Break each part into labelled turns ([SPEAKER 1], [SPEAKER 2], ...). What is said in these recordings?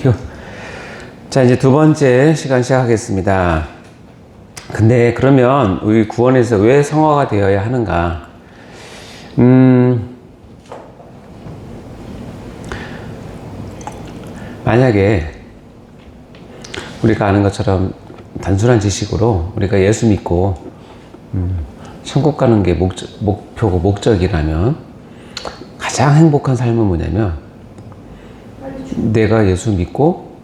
[SPEAKER 1] 땡큐. 자, 이제 두 번째 시간 시작하겠습니다. 근데 그러면 우리 구원에서 왜 성화가 되어야 하는가? 만약에 우리가 아는 것처럼 단순한 지식으로 우리가 예수 믿고 천국 가는 게 목표고 목적이라면 가장 행복한 삶은 뭐냐면 내가 예수 믿고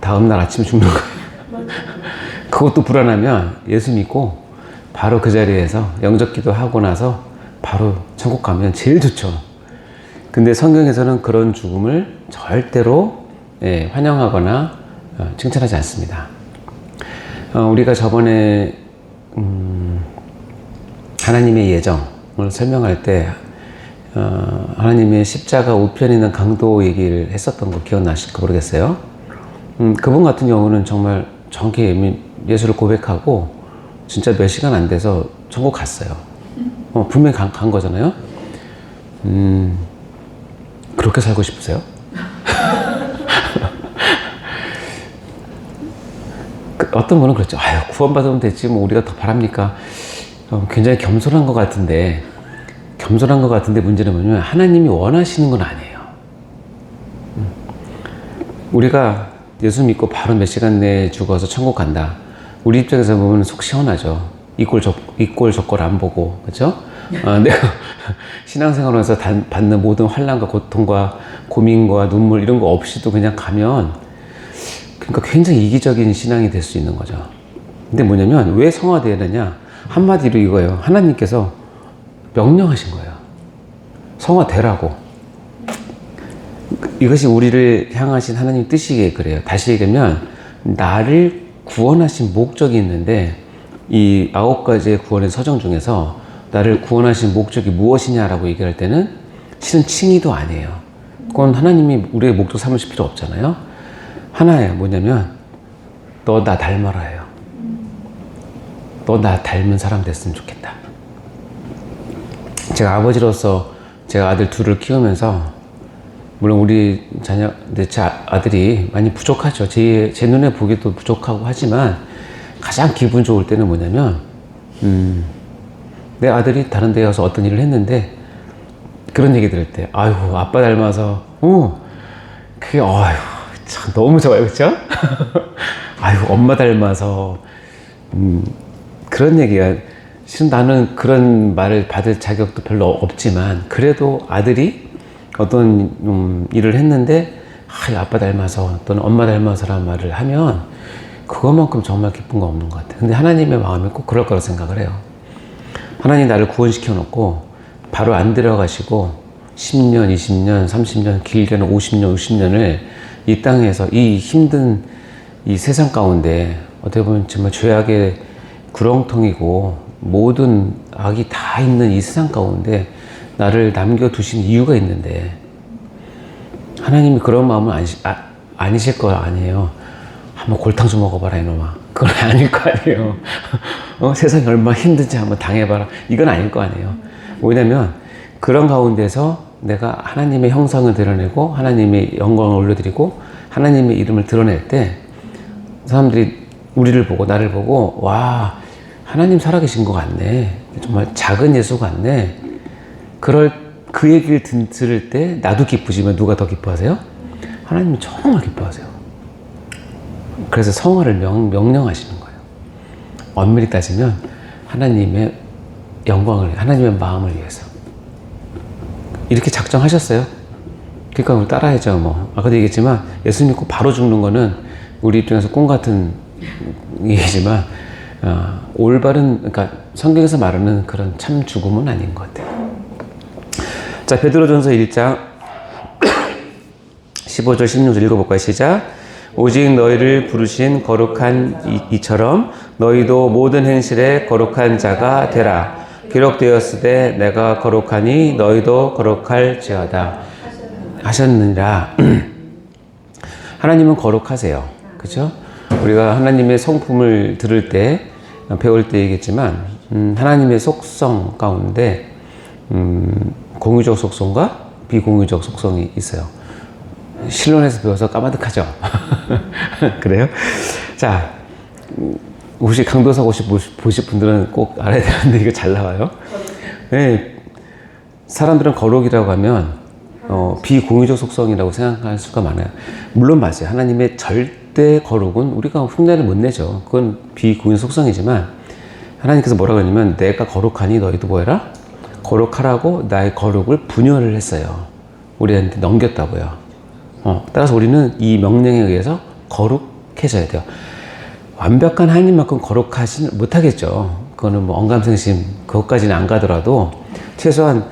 [SPEAKER 1] 다음날 아침에 죽는 거예요. 그것도 불안하면 예수 믿고 바로 그 자리에서 영접기도 하고 나서 바로 천국 가면 제일 좋죠. 근데 성경에서는 그런 죽음을 절대로 환영하거나 칭찬하지 않습니다. 우리가 저번에 하나님의 예정을 설명할 때 하나님의 십자가 우편에 있는 강도 얘기를 했었던 거 기억나실까 모르겠어요. 그분 같은 경우는 정말 정확히 예수를 고백하고 진짜 몇 시간 안 돼서 천국 갔어요. 분명히 간 거잖아요. 그렇게 살고 싶으세요? 어떤 분은 그렇죠. 아유, 구원받으면 됐지 뭐 우리가 더 바랍니까? 굉장히 겸손한 것 같은데 문제는 뭐냐면 하나님이 원하시는 건 아니에요. 우리가 예수 믿고 바로 몇 시간 내에 죽어서 천국 간다. 우리 입장에서 보면 속 시원하죠. 이꼴 저꼴 안 보고, 그렇죠? 내가 신앙생활하면서 받는 모든 환난과 고통과 고민과 눈물 이런 거 없이도 그냥 가면, 그러니까 굉장히 이기적인 신앙이 될 수 있는 거죠. 근데 뭐냐면 왜 성화되어야 되냐? 한마디로 이거예요. 하나님께서 명령하신 거예요. 성화되라고. 이것이 우리를 향하신 하나님 뜻이기에 그래요. 다시 얘기하면 나를 구원하신 목적이 있는데 이 9가지의 구원의 서정 중에서 나를 구원하신 목적이 무엇이냐라고 얘기할 때는 실은 칭의도 아니에요. 그건 하나님이 우리의 목적 삼으실 필요 없잖아요. 하나예요. 뭐냐면 너 나 닮아라 해요. 너 나 닮은 사람 됐으면 좋겠다. 제가 아버지로서 제가 아들 둘을 키우면서 물론 우리 제 아들이 많이 부족하죠. 제 눈에 보기도 부족하고 하지만 가장 기분 좋을 때는 뭐냐면 내 아들이 다른 데 가서 어떤 일을 했는데 그런 얘기 들을 때 아유 아빠 닮아서 그게 아유 참 너무 좋아요. 그렇죠? 아유 엄마 닮아서 그런 얘기가 실은 나는 그런 말을 받을 자격도 별로 없지만 그래도 아들이 어떤 일을 했는데 아빠 닮아서 또는 엄마 닮아서라는 말을 하면 그것만큼 정말 기쁜 거 없는 것 같아요. 근데 하나님의 마음이 꼭 그럴 거라고 생각을 해요. 하나님 나를 구원시켜 놓고 바로 안 데려가시고 10년, 20년, 30년, 길게는 50년, 60년을 이 땅에서 이 힘든 이 세상 가운데 어떻게 보면 정말 죄악의 구렁텅이고 모든 악이 다 있는 이 세상 가운데 나를 남겨두신 이유가 있는데 하나님이 그런 마음은 아니실 거 아니에요. 한번 골탕 좀 먹어봐라 이놈아. 그건 아닐 거 아니에요. 세상이 얼마나 힘든지 한번 당해봐라. 이건 아닐 거 아니에요. 왜냐면 그런 가운데서 내가 하나님의 형상을 드러내고 하나님의 영광을 올려드리고 하나님의 이름을 드러낼 때 사람들이 우리를 보고 나를 보고 와 하나님 살아계신 것 같네. 정말 작은 예수 같네. 그 얘기를 들을 때 나도 기쁘지만 누가 더 기뻐하세요? 하나님이 정말 기뻐하세요. 그래서 성화를 명령하시는 거예요. 엄밀히 따지면 하나님의 영광을, 하나님의 마음을 위해서. 이렇게 작정하셨어요. 그러니까 우리 따라야죠. 뭐 아까도 얘기했지만 예수 믿고 바로 죽는 거는 우리 입장에서 꿈 같은 얘기지만 올바른, 그러니까 성경에서 말하는 그런 참 죽음은 아닌 것 같아요. 자, 베드로전서 1장 15절 16절 읽어볼까요? 시작. 오직 너희를 부르신 거룩한 이처럼 너희도 모든 행실에 거룩한 자가 되라. 기록되었으되 내가 거룩하니 너희도 거룩할지어다 하셨느니라. 하나님은 거룩하세요. 그렇죠? 우리가 하나님의 성품을 들을 때 배울 때 얘기했지만 하나님의 속성 가운데 공유적 속성과 비공유적 속성이 있어요. 실론에서 배워서 까마득하죠. 그래요? 자, 혹시 강도석 혹시 보실 분들은 꼭 알아야 되는데 이거 잘 나와요. 네, 사람들은 거룩이라고 하면 비공유적 속성이라고 생각할 수가 많아요. 물론 맞아요. 하나님의 절대 거룩은 우리가 흉내를 못 내죠. 그건 비공유적 속성이지만 하나님께서 뭐라고 하냐면 내가 거룩하니 너희도 뭐 해라? 거룩하라고 나의 거룩을 분열을 했어요. 우리한테 넘겼다고요. 따라서 우리는 이 명령에 의해서 거룩해져야 돼요. 완벽한 하나님만큼 거룩하지는 못하겠죠. 그거는 뭐 언감생심 그것까지는 안 가더라도 최소한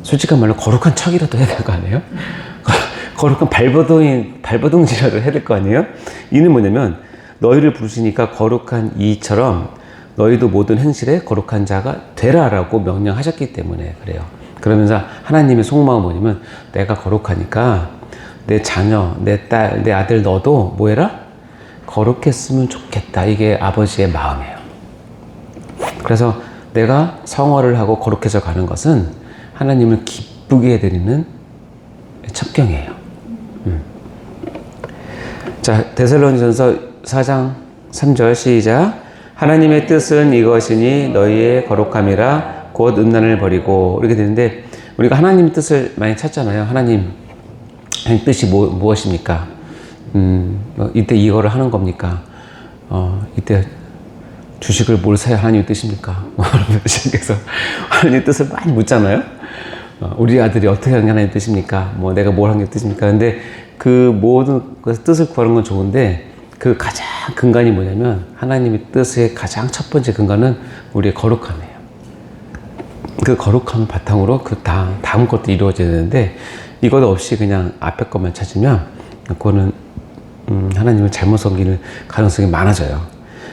[SPEAKER 1] 솔직한 말로 거룩한 척이라도 해야 될 거 아니에요? 거룩한 발버둥질이라도 해야 될 거 아니에요? 이는 뭐냐면 너희를 부르시니까 거룩한 이처럼 너희도 모든 행실에 거룩한 자가 되라라고 명령하셨기 때문에 그래요. 그러면서 하나님의 속마음은 뭐냐면 내가 거룩하니까 내 자녀, 내 딸, 내 아들 너도 뭐 해라? 거룩했으면 좋겠다. 이게 아버지의 마음이에요. 그래서 내가 성화를 하고 거룩해져 가는 것은 하나님을 기쁘게 해드리는 첩경이에요. 자, 데살로니전서 4장 3절 시작. 하나님의 뜻은 이것이니 너희의 거룩함이라 곧 음란을 버리고 이렇게 되는데 우리가 하나님의 뜻을 많이 찾잖아요. 하나님 뜻이 무엇입니까? 이때 이거를 하는 겁니까? 이때 주식을 뭘 사야 하나님의 뜻입니까? 그래서 하나님의 뜻을 많이 묻잖아요. 우리 아들이 어떻게 하는 게 하나님의 뜻입니까? 뭐 내가 뭘 하는 게 뜻입니까? 근데 그 모든 뜻을 구하는 건 좋은데 그 가장 근간이 뭐냐면 하나님의 뜻의 가장 첫 번째 근간은 우리의 거룩함이에요. 그 거룩함 바탕으로 그 다음 것도 이루어져야 되는데 이것 없이 그냥 앞에 것만 찾으면 그거는 하나님을 잘못 섬기는 가능성이 많아져요.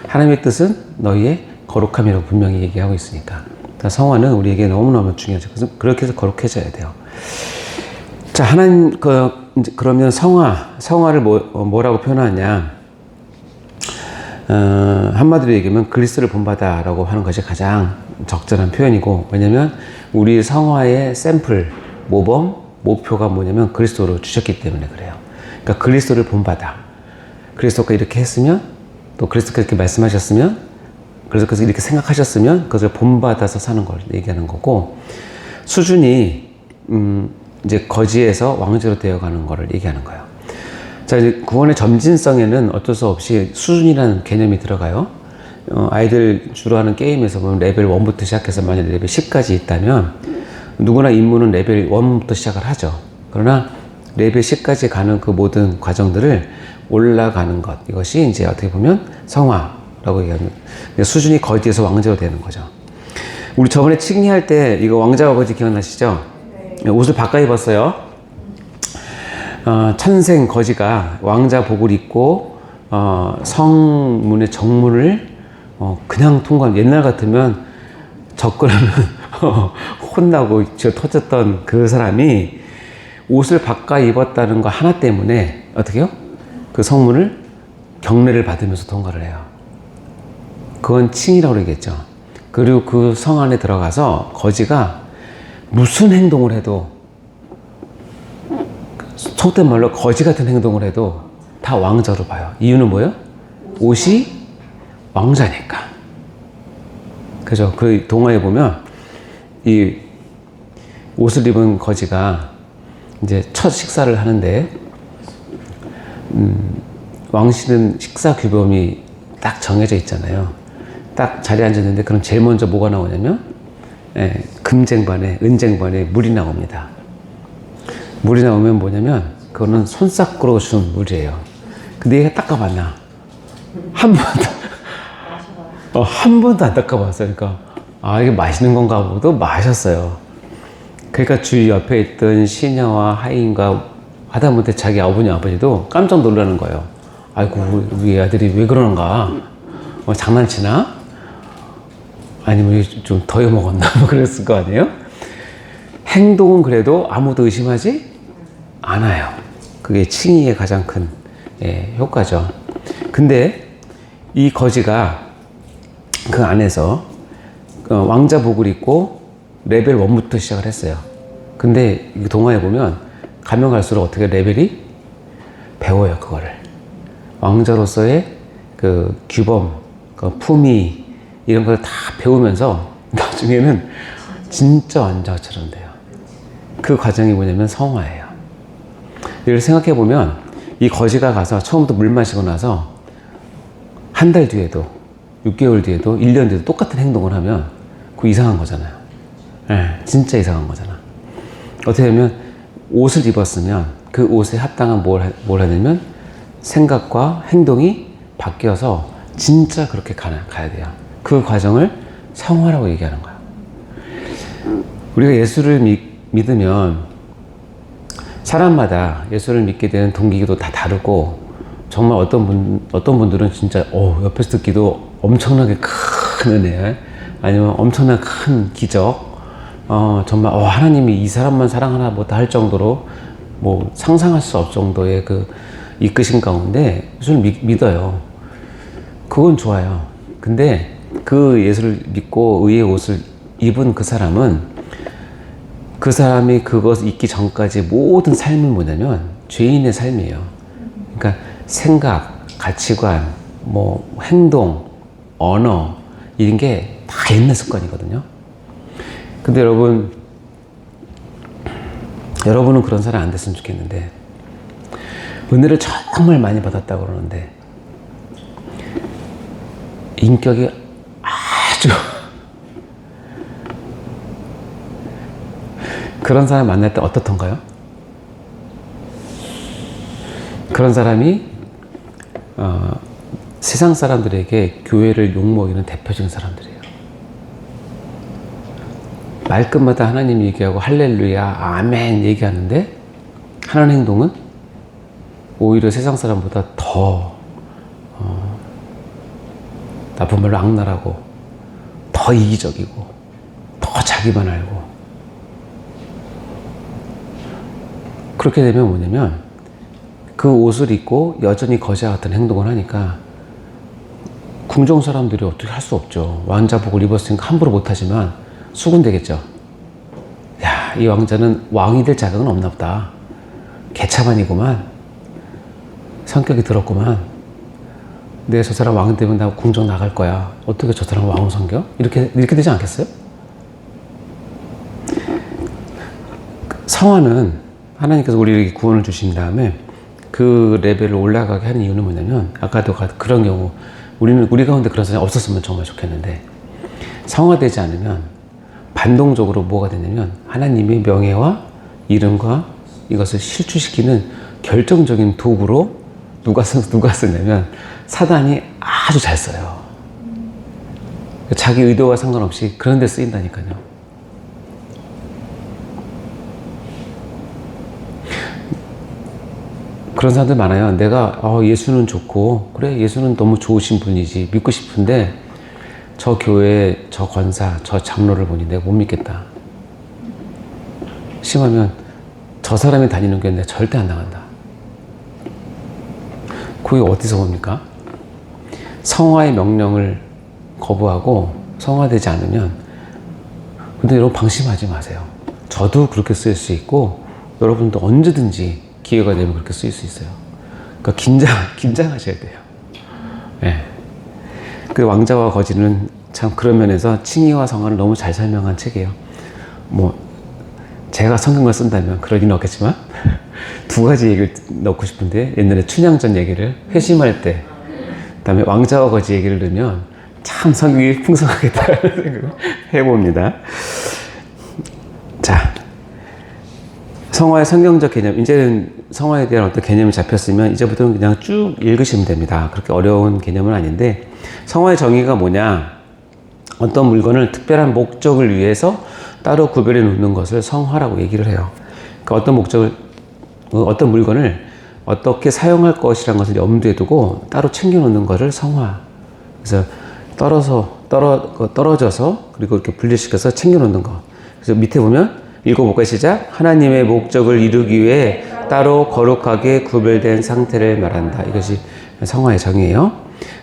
[SPEAKER 1] 하나님의 뜻은 너희의 거룩함이라고 분명히 얘기하고 있으니까. 성화는 우리에게 너무너무 중요하죠. 그래서 그렇게 해서 거룩해져야 돼요. 자, 하나님 그러면 성화를 뭐라고 표현하냐? 한마디로 얘기하면 그리스도를 본받아라고 하는 것이 가장 적절한 표현이고, 왜냐면 우리 성화의 샘플, 모범, 목표가 뭐냐면 그리스도로 주셨기 때문에 그래요. 그러니까 그리스도를 본받아. 그리스도가 이렇게 했으면, 또 그리스도가 이렇게 말씀하셨으면, 그래서 이렇게 생각하셨으면 그것을 본받아서 사는 걸 얘기하는 거고, 수준이 이제 거지에서 왕제로 되어가는 거를 얘기하는 거예요. 자, 이제 구원의 점진성에는 어쩔 수 없이 수준이라는 개념이 들어가요. 아이들 주로 하는 게임에서 보면 레벨 1부터 시작해서 만약 레벨 10까지 있다면 누구나 임무는 레벨 1부터 시작을 하죠. 그러나 레벨 10까지 가는 그 모든 과정들을 올라가는 것, 이것이 이제 어떻게 보면 성화라고 얘기하는, 수준이 거지에서 왕제로 되는 거죠. 우리 저번에 칭의할 때 이거 왕자와 거지 기억나시죠? 네. 옷을 바꿔 입었어요. 천생 거지가 왕자 복을 입고 성문의 정문을 그냥 통과한, 옛날 같으면 접근하면 혼나고 저 터졌던 그 사람이 옷을 바꿔 입었다는 거 하나 때문에 어떻게 해요? 그 성문을 경례를 받으면서 통과를 해요. 그건 칭이라고 그러겠죠. 그리고 그 성 안에 들어가서 거지가 무슨 행동을 해도, 속된 말로 거지 같은 행동을 해도 다 왕자로 봐요. 이유는 뭐예요? 옷이 왕자니까. 그죠? 그 동화에 보면 이 옷을 입은 거지가 이제 첫 식사를 하는데, 왕실은 식사 규범이 딱 정해져 있잖아요. 딱 자리에 앉았는데, 그럼 제일 먼저 뭐가 나오냐면, 금쟁반에, 은쟁반에 물이 나옵니다. 물이 나오면 뭐냐면, 그거는 손싹으로 준 물이에요. 근데 얘가 닦아봤나? 한 번도 안 닦아봤어요. 그러니까, 이게 맛있는 건가 보도 마셨어요. 그러니까 주위 옆에 있던 시녀와 하인과 하다못해 자기 어머니 아버지도 깜짝 놀라는 거예요. 아이고, 우리 아들이 왜 그러는가? 장난치나? 아니면 좀 더 해먹었나? 뭐 그랬을 거 아니에요? 행동은 그래도 아무도 의심하지 않아요. 그게 칭의의 가장 큰 효과죠. 근데 이 거지가 그 안에서 왕자복을 입고 레벨 1부터 시작을 했어요. 근데 이 동화에 보면 가면 갈수록 어떻게 레벨이 배워요, 그거를. 왕자로서의 그 규범, 그 품위, 이런 걸 다 배우면서 나중에는 진짜 왕자처럼 돼요. 그 과정이 뭐냐면 성화예요. 이걸 생각해보면 이 거지가 가서 처음부터 물 마시고 나서 한 달 뒤에도 6개월 뒤에도 1년 뒤에도 똑같은 행동을 하면 그거 이상한 거잖아요. 네, 진짜 이상한 거잖아. 어떻게 보면 옷을 입었으면 그 옷에 합당한 뭘 하냐면 생각과 행동이 바뀌어서 진짜 그렇게 가야 돼요. 그 과정을 성화라고 얘기하는 거야. 우리가 예수를 믿으면 사람마다 예수를 믿게 되는 동기도 다 다르고, 정말 어떤 분들은 진짜 옆에서 듣기도 엄청나게 큰 은혜, 아니면 엄청나게 큰 기적, 정말 하나님이 이 사람만 사랑하나 보다 할 정도로 뭐 상상할 수 없을 정도의 그 이끄신 가운데 예수를 믿어요. 그건 좋아요. 근데 그 예수를 믿고 의의 옷을 입은 그 사람이 그것을 잊기 전까지 모든 삶은 뭐냐면 죄인의 삶이에요. 그러니까 생각, 가치관, 뭐 행동, 언어, 이런 게 다 옛날 습관이거든요. 근데 여러분은 그런 사람 안 됐으면 좋겠는데, 은혜를 정말 많이 받았다고 그러는데 인격이 아주 그런 사람 만날 때 어떻던가요? 그런 사람이 세상 사람들에게 교회를 욕먹이는 대표적인 사람들이에요. 말끝마다 하나님 얘기하고 할렐루야, 아멘 얘기하는데 하는 행동은 오히려 세상 사람보다 더 나쁜 말로 악랄하고, 더 이기적이고, 더 자기만 알고. 그렇게 되면 뭐냐면 그 옷을 입고 여전히 거지와 같은 행동을 하니까 궁정 사람들이 어떻게 할 수 없죠. 왕자복을 입었으니까 함부로 못하지만 수군되겠죠. 야, 이 왕자는 왕이 될 자격은 없나 보다. 개차반이구만. 성격이 더럽구만. 내가 저 사람 왕 되면 나 궁정 나갈 거야. 어떻게 저 사람 왕을 섬겨? 이렇게 되지 않겠어요? 성화는 하나님께서 우리에게 구원을 주신 다음에 그 레벨을 올라가게 하는 이유는 뭐냐면, 아까도 그런 경우 우리 가운데 그런 사람이 없었으면 정말 좋겠는데, 성화되지 않으면 반동적으로 뭐가 되냐면 하나님의 명예와 이름과 이것을 실추시키는 결정적인 도구로 누가 쓰냐면 사단이 아주 잘 써요. 자기 의도와 상관없이 그런 데 쓰인다니까요. 그런 사람들 많아요. 내가 예수는 좋고, 그래 예수는 너무 좋으신 분이지, 믿고 싶은데 저 교회, 저 권사, 저 장로를 보니 내가 못 믿겠다. 심하면 저 사람이 다니는 교회 내가 절대 안 나간다. 그게 어디서 옵니까? 성화의 명령을 거부하고 성화되지 않으면. 근데 여러분 방심하지 마세요. 저도 그렇게 쓰일 수 있고 여러분도 언제든지 기회가 되면 그렇게 쓰일 수 있어요. 그러니까 긴장하셔야 돼요. 네. 그 왕자와 거지는 참 그런 면에서 칭의와 성화를 너무 잘 설명한 책이에요. 뭐 제가 성경을 쓴다면 그럴 리는 없겠지만 두 가지 얘기를 넣고 싶은데, 옛날에 춘향전 얘기를 회심할 때, 그다음에 왕자와 거지 얘기를 넣으면 참 성경이 풍성하겠다는 생각을 해봅니다. 자, 성화의 성경적 개념, 이제는 성화에 대한 어떤 개념이 잡혔으면 이제부터는 그냥 쭉 읽으시면 됩니다. 그렇게 어려운 개념은 아닌데, 성화의 정의가 뭐냐? 어떤 물건을 특별한 목적을 위해서 따로 구별해 놓는 것을 성화라고 얘기를 해요. 그러니까 어떤 물건을 어떻게 사용할 것이라는 것을 염두에 두고 따로 챙겨 놓는 것을 성화. 그래서 떨어져서 그리고 이렇게 분리시켜서 챙겨 놓는 것. 그래서 밑에 보면 읽어볼까요? 시작. 하나님의 목적을 이루기 위해 따로 거룩하게 구별된 상태를 말한다. 이것이 성화의 정의예요.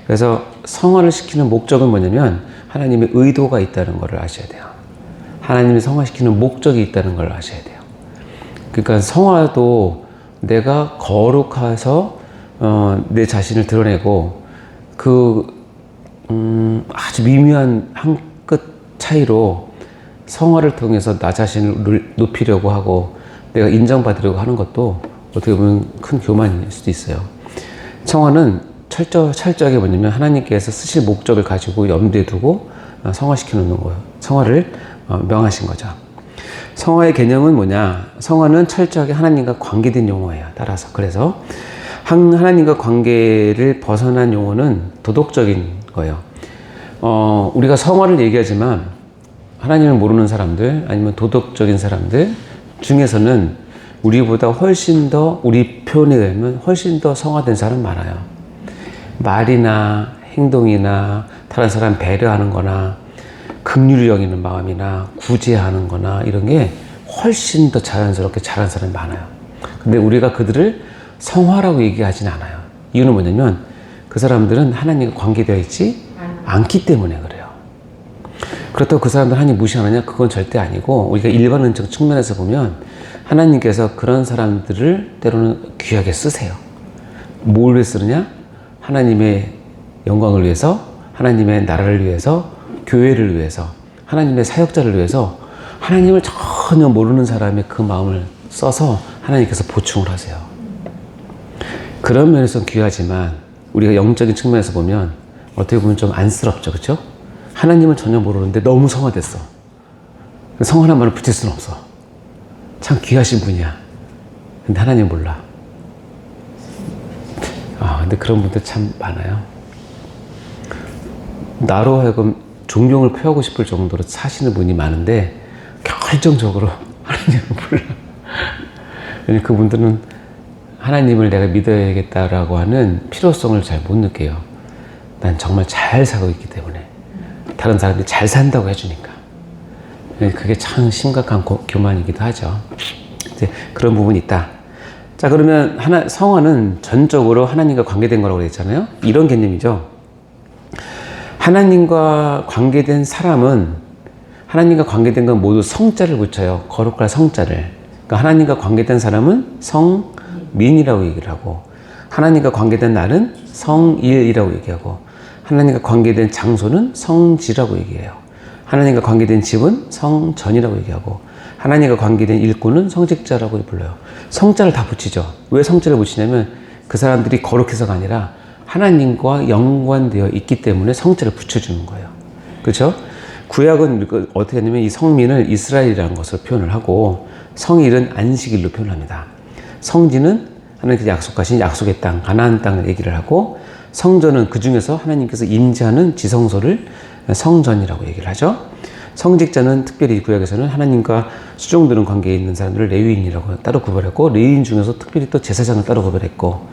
[SPEAKER 1] 그래서 성화를 시키는 목적은 뭐냐면 하나님의 의도가 있다는 것을 아셔야 돼요. 하나님이 성화시키는 목적이 있다는 걸 아셔야 돼요. 그러니까 성화도 내가 거룩해서 내 자신을 드러내고 아주 미묘한 한 끗 차이로 성화를 통해서 나 자신을 높이려고 하고 내가 인정받으려고 하는 것도 어떻게 보면 큰 교만일 수도 있어요. 성화는 철저하게 뭐냐면 하나님께서 쓰실 목적을 가지고 염두에 두고 성화시켜 놓는 거예요. 성화를 명하신 거죠. 성화의 개념은 뭐냐? 성화는 철저하게 하나님과 관계된 용어예요. 따라서 그래서 하나님과 관계를 벗어난 용어는 도덕적인 거예요. 우리가 성화를 얘기하지만 하나님을 모르는 사람들 아니면 도덕적인 사람들 중에서는 우리보다 훨씬 더 우리 표현에 의하면 훨씬 더 성화된 사람 많아요. 말이나 행동이나 다른 사람 배려하는 거나 긍휼히 여기는 마음이나 구제하는 거나 이런 게 훨씬 더 자연스럽게 잘하는 사람이 많아요. 근데 우리가 그들을 성화라고 얘기하진 않아요. 이유는 뭐냐면 그 사람들은 하나님과 관계되어 있지 않기 때문에 그래요. 그렇다고 그 사람들 하나님 무시하느냐? 그건 절대 아니고 우리가 일반론적 측면에서 보면 하나님께서 그런 사람들을 때로는 귀하게 쓰세요. 뭘 위해 쓰느냐? 하나님의 영광을 위해서, 하나님의 나라를 위해서, 교회를 위해서, 하나님의 사역자를 위해서 하나님을 전혀 모르는 사람의 그 마음을 써서 하나님께서 보충을 하세요. 그런 면에서 귀하지만 우리가 영적인 측면에서 보면 어떻게 보면 좀 안쓰럽죠. 그렇죠? 하나님을 전혀 모르는데 너무 성화됐어. 성화란 말을 붙일 수는 없어. 참 귀하신 분이야. 근데 하나님 몰라. 근데 그런 분들 참 많아요. 나로 하여금 존경을 표하고 싶을 정도로 사시는 분이 많은데 결정적으로 하나님을 몰라. 왜냐면 그분들은 하나님을 내가 믿어야겠다라고 하는 필요성을 잘 못 느껴요. 난 정말 잘 살고 있기 때문에 다른 사람들이 잘 산다고 해주니까. 그게 참 심각한 교만이기도 하죠. 이제 그런 부분이 있다. 자, 그러면 성화는 전적으로 하나님과 관계된 거라고 그랬잖아요. 이런 개념이죠. 하나님과 관계된 사람은 하나님과 관계된 건 모두 성자를 붙여요. 거룩할 성자를. 그러니까 하나님과 관계된 사람은 성민이라고 얘기를 하고, 하나님과 관계된 날은 성일이라고 얘기하고, 하나님과 관계된 장소는 성지라고 얘기해요. 하나님과 관계된 집은 성전이라고 얘기하고, 하나님과 관계된 일꾼은 성직자라고 불러요. 성자를 다 붙이죠. 왜 성자를 붙이냐면 그 사람들이 거룩해서가 아니라 하나님과 연관되어 있기 때문에 성자를 붙여주는 거예요. 그렇죠? 구약은 어떻게 하냐면 이 성민을 이스라엘이라는 것으로 표현을 하고, 성일은 안식일로 표현합니다. 성지는 하나님께서 약속하신 약속의 땅, 가나안 땅을 얘기를 하고, 성전은 그 중에서 하나님께서 임재하는 지성소를 성전이라고 얘기를 하죠. 성직자는 특별히 구약에서는 하나님과 수종드는 관계에 있는 사람들을 레위인이라고 따로 구별했고, 레위인 중에서 특별히 또 제사장을 따로 구별했고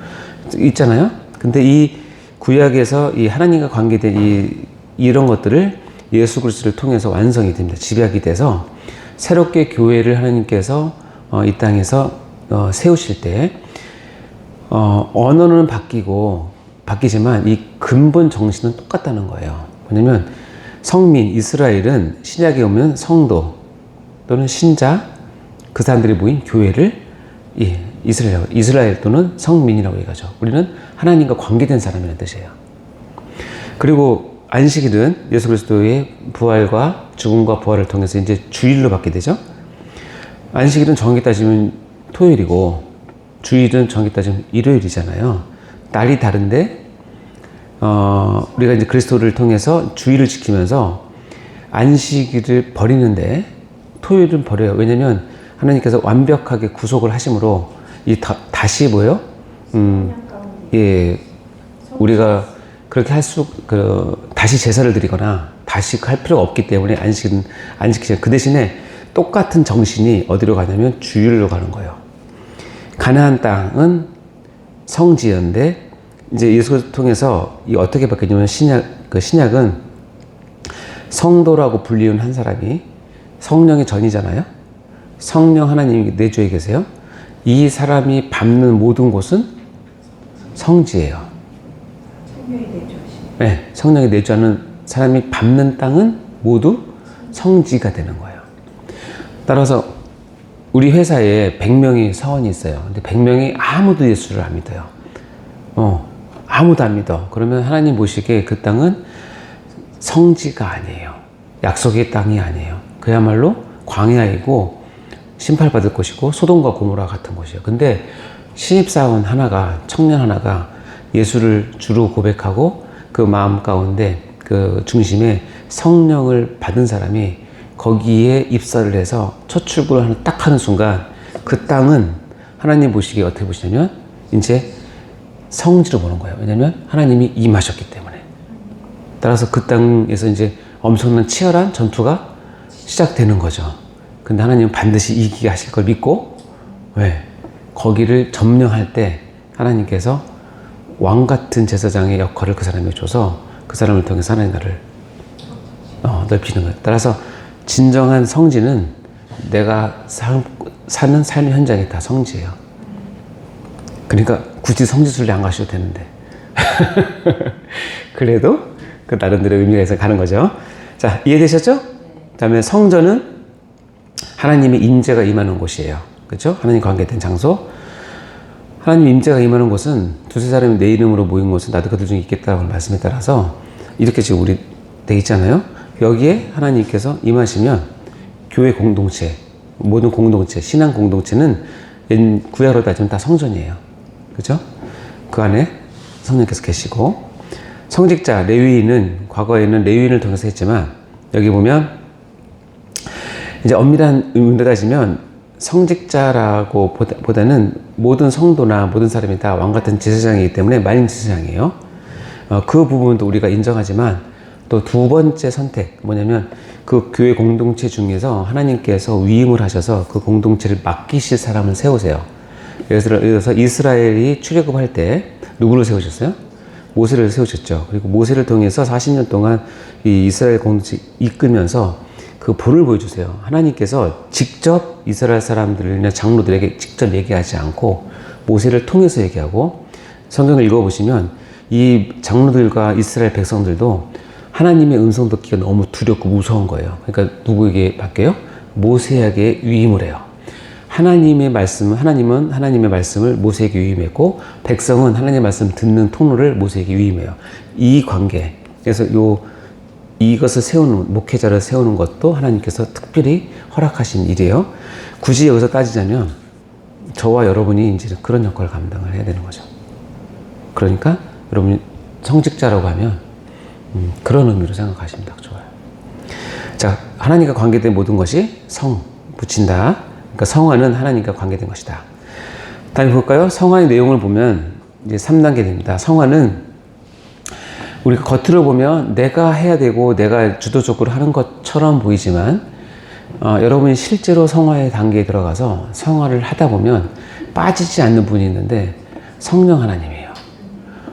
[SPEAKER 1] 있잖아요. 근데 이 구약에서 이 하나님과 관계된 이런 것들을 예수 그리스도를 통해서 완성이 됩니다. 집약이 돼서 새롭게 교회를 하나님께서 이 땅에서 세우실 때 언어는 바뀌지만 이 근본 정신은 똑같다는 거예요. 뭐냐면 성민, 이스라엘은 신약에 오면 성도 또는 신자, 그 사람들이 모인 교회를 이스라엘 또는 성민이라고 얘기하죠. 우리는 하나님과 관계된 사람이라는 뜻이에요. 그리고 안식일은 예수 그리스도의 부활과 죽음과 부활을 통해서 이제 주일로 받게 되죠. 안식일은 정확히 따지면 토요일이고, 주일은 정확히 따지면 일요일이잖아요. 날이 다른데 우리가 이제 그리스도를 통해서 주일을 지키면서 안식일을 버리는데 토요일은 버려요. 왜냐면 하나님께서 완벽하게 구속을 하심으로 다시 뭐예요? 우리가 그렇게 다시 제사를 드리거나 다시 할 필요가 없기 때문에 안식일은 안 지키죠. 그 대신에 똑같은 정신이 어디로 가냐면 주일로 가는 거예요. 가나안 땅은 성지였는데 이제 예수를 통해서 어떻게 바뀌냐면 신약은 성도라고 불리는 한 사람이 성령의 전이잖아요. 성령 하나님이 내주에 계세요. 이 사람이 밟는 모든 곳은 성지예요.
[SPEAKER 2] 성령이 내주하신.
[SPEAKER 1] 네, 성령이 내주하는 사람이 밟는 땅은 모두 성지가 되는 거예요. 따라서 우리 회사에 100명이 사원이 있어요. 근데 100명이 아무도 예수를 안 믿어요. 아무도 안 믿어. 그러면 하나님 보시기에 그 땅은 성지가 아니에요. 약속의 땅이 아니에요. 그야말로 광야이고 심판받을 곳이고 소돔과 고모라 같은 곳이에요. 근데 신입사원 하나가, 청년 하나가 예수를 주로 고백하고 그 마음 가운데 그 중심에 성령을 받은 사람이 거기에 입사를 해서 첫 출근을 딱 하는 순간 그 땅은 하나님 보시기에 어떻게 보시냐면 이제 성지로 보는 거예요. 왜냐면 하나님이 임하셨기 때문에. 따라서 그 땅에서 이제 엄청난 치열한 전투가 시작되는 거죠. 근데 하나님은 반드시 이기게 하실 걸 믿고, 왜? 거기를 점령할 때 하나님께서 왕 같은 제사장의 역할을 그 사람에게 줘서 그 사람을 통해서 하나님 나라를 넓히는 거예요. 따라서 진정한 성지는 내가 사는 삶의 현장이 다 성지예요. 그러니까 굳이 성지순례 안 가셔도 되는데 그래도 그 나름대로 의미가 있어 가는 거죠. 자, 이해되셨죠? 그다음에 성전은 하나님의 임재가 임하는 곳이에요. 그렇죠? 하나님 관계된 장소. 하나님 임재가 임하는 곳은 두세 사람이 내 이름으로 모인 곳은 나도 그들 중에 있겠다고 말씀에 따라서 이렇게 지금 우리 돼 있잖아요. 여기에 하나님께서 임하시면 교회 공동체, 모든 공동체, 신앙 공동체는 구약으로 따지면 다 성전이에요. 그죠? 그 안에 성령께서 계시고, 성직자, 레위인은 과거에는 레위인을 통해서 했지만 여기 보면 이제 엄밀한 의미로 따지면 성직자라고 보다는 모든 성도나 모든 사람이 다 왕같은 제사장이기 때문에 만인 제사장이에요. 그 부분도 우리가 인정하지만 또 두 번째 선택 뭐냐면 그 교회 공동체 중에서 하나님께서 위임을 하셔서 그 공동체를 맡기실 사람을 세우세요. 예를 들어서 이스라엘이 출애굽할 때 누구를 세우셨어요? 모세를 세우셨죠. 그리고 모세를 통해서 40년 동안 이 이스라엘 공동체 이끌면서 그 본을 보여주세요. 하나님께서 직접 이스라엘 사람들이나 장로들에게 직접 얘기하지 않고 모세를 통해서 얘기하고, 성경을 읽어보시면 이 장로들과 이스라엘 백성들도 하나님의 음성 듣기가 너무 두렵고 무서운 거예요. 그러니까 누구에게 맡겨요? 모세에게 위임을 해요. 하나님은 하나님의 말씀을 모세에게 위임했고, 백성은 하나님의 말씀 듣는 통로를 모세에게 위임해요. 이 관계. 그래서 이것을 세우는, 목회자를 세우는 것도 하나님께서 특별히 허락하신 일이에요. 굳이 여기서 따지자면 저와 여러분이 이제 그런 역할을 감당을 해야 되는 거죠. 그러니까 여러분이 성직자라고 하면 그런 의미로 생각하시면 딱 좋아요. 자, 하나님과 관계된 모든 것이 성, 붙인다. 그러니까 성화는 하나님과 관계된 것이다. 다음에 볼까요? 성화의 내용을 보면 이제 3단계 됩니다. 성화는 우리가 겉으로 보면 내가 해야 되고 내가 주도적으로 하는 것처럼 보이지만 여러분이 실제로 성화의 단계에 들어가서 성화를 하다 보면 빠지지 않는 분이 있는데 성령 하나님이에요.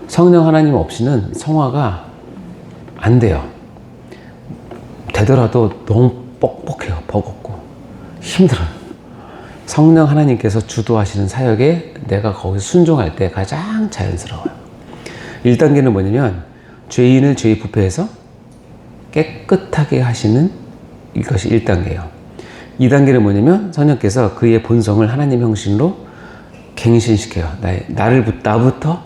[SPEAKER 1] 성령 하나님 없이는 성화가 안 돼요. 되더라도 너무 뻑뻑해요. 버겁고 힘들어요. 성령 하나님께서 주도하시는 사역에 내가 거기서 순종할 때 가장 자연스러워요. 1단계는 뭐냐면 죄인을 죄의 부패에서 깨끗하게 하시는 이것이 1단계예요. 2단계는 뭐냐면 성령께서 그의 본성을 하나님 형식으로 갱신시켜요. 나부터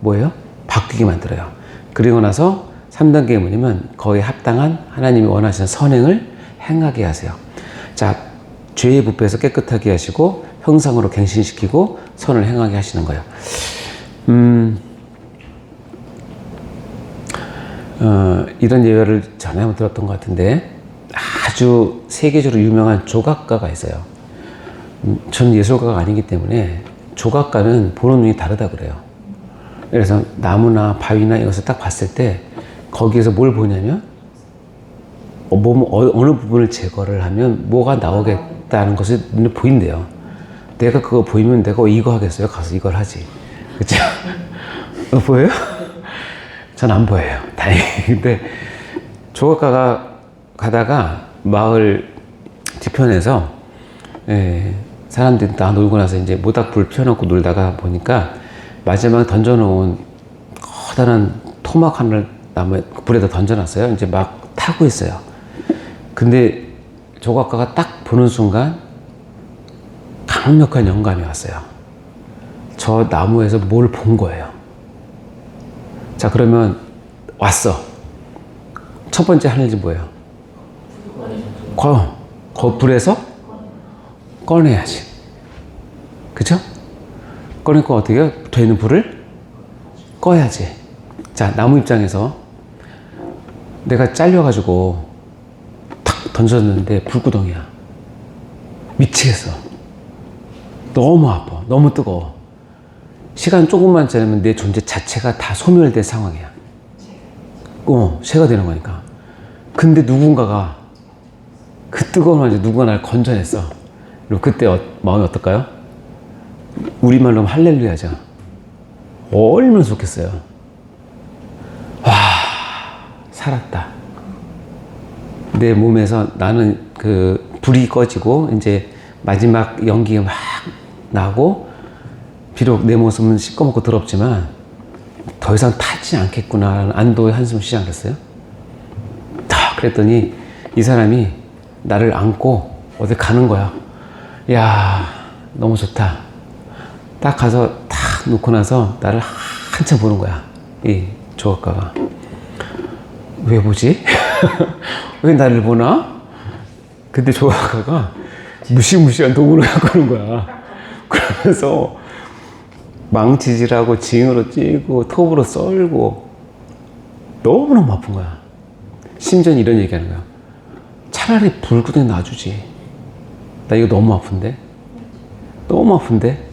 [SPEAKER 1] 뭐예요? 바뀌게 만들어요. 그리고 나서 3단계는 뭐냐면 거기에 합당한 하나님이 원하시는 선행을 행하게 하세요. 자, 죄의 부패에서 깨끗하게 하시고 형상으로 갱신시키고 선을 행하게 하시는 거예요. 이런 예화를 전에 한번 들었던 것 같은데 아주 세계적으로 유명한 조각가가 있어요. 저는 예술가가 아니기 때문에 조각가는 보는 눈이 다르다 그래요. 그래서 나무나 바위나 이것을 딱 봤을 때 거기에서 뭘 보냐면 어느 부분을 제거를 하면 뭐가 나오겠다는 것이 눈에 보인대요. 내가 그거 보이면 내가 이거 하겠어요? 가서 이걸 하지. 그쵸? 보여요? 전 안 보여요. 다행히. 근데 조각가가 가다가 마을 뒤편에서 사람들이 다 놀고 나서 이제 모닥불 펴놓고 놀다가 보니까 마지막에 던져놓은 커다란 토막 하나를 나무에 불에다 던져놨어요. 이제 막 타고 있어요. 근데 조각가가 딱 보는 순간 강력한 영감이 왔어요. 저 나무에서 뭘 본 거예요. 자, 그러면 왔어. 첫 번째 하는 일이 뭐예요? 불에서 꺼내야지. 그죠? 꺼내고 어떻게 해요? 붙어 있는 불을 꺼야지. 자, 나무 입장에서 내가 잘려가지고 탁 던졌는데 불구덩이야. 미치겠어. 너무 아파. 너무 뜨거워. 시간 조금만 지나면 내 존재 자체가 다 소멸된 상황이야. 쇠가 되는 거니까. 근데 누군가가 그 뜨거운 환자 누군가 날 건져냈어. 그리고 그때 마음이 어떨까요? 우리말로 하면 할렐루야죠. 얼마나 좋겠어요. 와, 살았다. 내 몸에서 나는 그 불이 꺼지고 이제 마지막 연기가 막 나고, 비록 내 모습은 시꺼멓고 더럽지만 더 이상 타지 않겠구나 안도의 한숨을 쉬지 않겠어요? 그랬더니 이 사람이 나를 안고 어디 가는 거야. 야, 너무 좋다. 딱 가서 탁 놓고 나서 나를 한참 보는 거야. 이 조각가가. 왜 보지? 왜 나를 보나? 근데 조각가가 무시무시한 도구를 갖고 오는 거야. 그러면서 망치질하고 징으로 찌고 톱으로 썰고 너무너무 아픈 거야. 심지어 이런 얘기하는 거야. 차라리 불구덩이 놔주지. 나 이거 너무 아픈데? 너무 아픈데?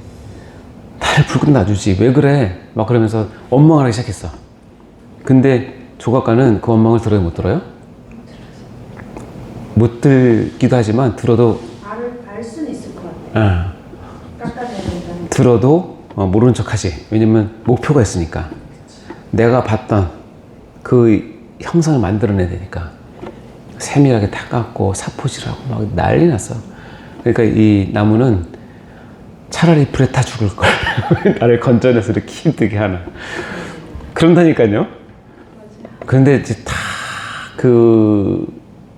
[SPEAKER 1] 나를 불구덩이 놔주지. 왜 그래? 막 그러면서 원망을 하기 시작했어. 근데 조각가는 그 원망을 들어요, 못 들어요? 못 들기도 하지만 들어도
[SPEAKER 2] 알 수는 있을 것 같아요. 깎아내야 된다는.
[SPEAKER 1] 들어도 모르는 척 하지. 왜냐면 목표가 있으니까. 내가 봤던 그 형상을 만들어내야 되니까. 세밀하게 닦았고 사포질하고 막 난리 났어. 그러니까 이 나무는 차라리 불에 타 죽을 걸. 나를 건져내서 이렇게 힘들게 하나. 그런다니까요. 그런데 이제 다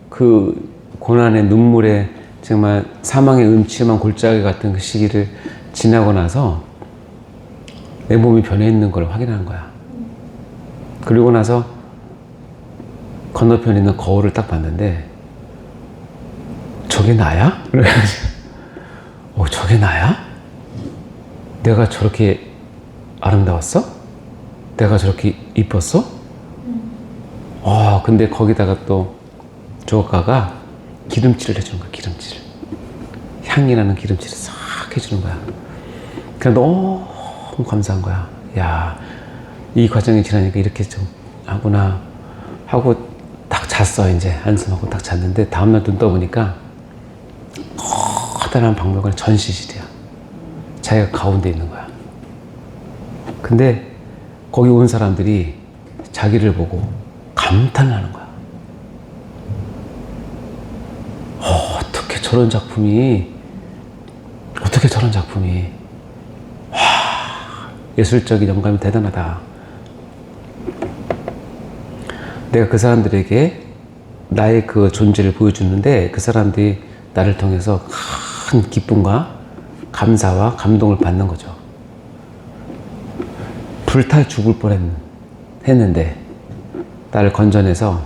[SPEAKER 1] 그 고난의 눈물에 정말 사망의 음침한 골짜기 같은 그 시기를 지나고 나서 내 몸이 변해 있는 걸 확인하는 거야. 그리고 나서 건너편에 있는 거울을 딱 봤는데 저게 나야? 저게 나야? 내가 저렇게 아름다웠어? 내가 저렇게 이뻤어? 근데 거기다가 또 조각가가 기름칠을 해주는 거야. 기름칠. 향이라는 기름칠을 싹 해주는 거야. 그냥 너무 감사한 거야. 야, 이 과정이 지나니까 이렇게 좀 하구나 하고 딱 잤어. 이제 한숨하고 딱 잤는데 다음날 눈 떠보니까 커다란 박물관 전시실이야. 자기가 가운데 있는 거야. 근데 거기 온 사람들이 자기를 보고 감탄을 하는 거야. 어떻게 저런 작품이 와, 예술적인 영감이 대단하다. 내가 그 사람들에게 나의 그 존재를 보여주는데 그 사람들이 나를 통해서 큰 기쁨과 감사와 감동을 받는 거죠. 불타 죽을 뻔했는데 나를 건져내서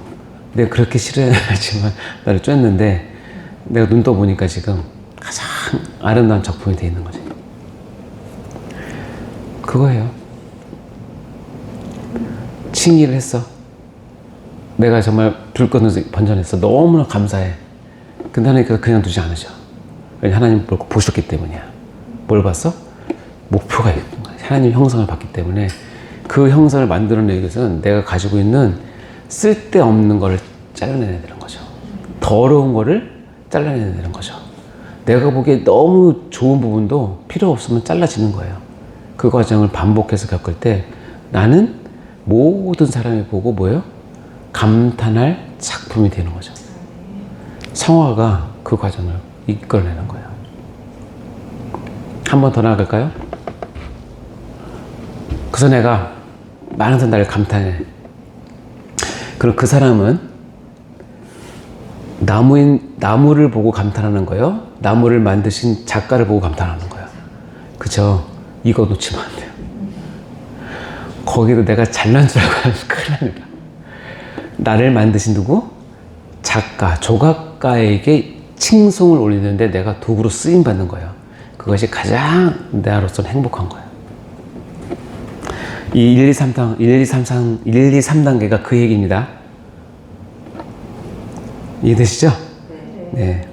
[SPEAKER 1] 내가 그렇게 싫어하지만 나를 쬐는데 내가 눈 떠보니까 지금 가장 아름다운 작품이 돼 있는 거지. 그거예요. 칭의를 했어. 내가 정말 불 꺼내서 번전했어. 너무나 감사해. 근데 하나님께서 그냥 두지 않으셔. 왜냐면 하나님 볼 거 보셨기 때문이야. 뭘 봤어? 목표가 있는 거야. 하나님 형상을 봤기 때문에 그 형상을 만들어내기 위해서는 내가 가지고 있는 쓸데없는 거를 잘라내야 되는 거죠. 더러운 거를 잘라내야 되는 거죠. 내가 보기에 너무 좋은 부분도 필요 없으면 잘라지는 거예요. 그 과정을 반복해서 겪을 때 나는 모든 사람이 보고 뭐예요? 감탄할 작품이 되는 거죠. 성화가 그 과정을 이끌어내는 거예요. 한 번 더 나아갈까요? 그래서 내가 많은 사람 나를 감탄해. 그럼 그 사람은 나무를 보고 감탄하는 거요. 나무를 만드신 작가를 보고 감탄하는 거예요. 그죠? 이거 놓치면 안 돼요. 거기도 내가 잘난 줄 알고 하면 큰일 납니다. 나를 만드신 누구? 작가, 조각가에게 칭송을 올리는데 내가 도구로 쓰임 받는 거예요. 그것이 가장 나로서는 행복한 거예요. 이 1, 2, 3단계가 그 얘기입니다. 이해되시죠? 네.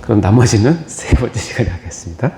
[SPEAKER 1] 그럼 나머지는 세 번째 시간에 하겠습니다.